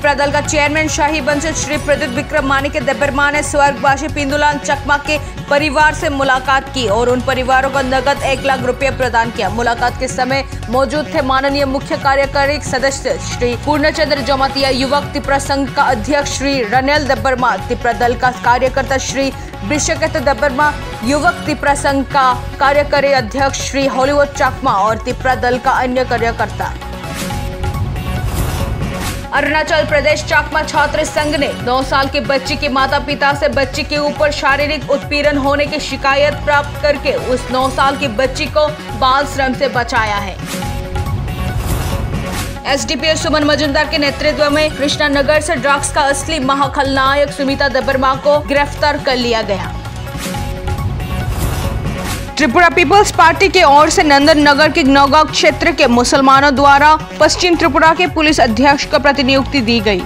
त्रिपुरा दल का चेयरमैन शाही वंशज श्री प्रद्युत विक्रम मानी के दबरमा ने स्वर्गवासी पिंदुलाल चकमा के परिवार से मुलाकात की और उन परिवारों को नगद 1 लाख रुपए प्रदान किया। मुलाकात के समय मौजूद थे माननीय मुख्य कार्यकारी सदस्य श्री पूर्णचंद्र जमातिया, युवक त्रिपुरा संघ का अध्यक्ष श्री रनेल दबरमा, त्रिपुरा दल का कार्यकर्ता श्री बिशकत दबरमा, युवक त्रिपुरा संघ का कार्यकारी अध्यक्ष श्री हॉलीवुड चकमा और त्रिपुरा दल का अन्य कार्यकर्ता। अरुणाचल प्रदेश चकमा छात्र संघ ने 9 साल की बच्ची के माता पिता से बच्ची के ऊपर शारीरिक उत्पीड़न होने की शिकायत प्राप्त करके उस 9 साल की बच्ची को बाल श्रम से बचाया है। एसडीपीओ सुमन मजुमदार के नेतृत्व में कृष्णानगर से ड्रग्स का असली महाखलनायक सुमिता दबरमा को गिरफ्तार कर लिया गया। त्रिपुरा पीपल्स पार्टी की ओर से नंदन नगर के नौगांव क्षेत्र के मुसलमानों द्वारा पश्चिम त्रिपुरा के पुलिस अधीक्षक को प्रतिनियुक्ति दी गई।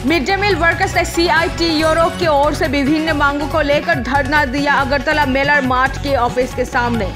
मिड डे मील वर्कर्स ने CITUR की ओर से विभिन्न मांगों को लेकर धरना दिया अगरतला मेलर मार्ट के ऑफिस के सामने।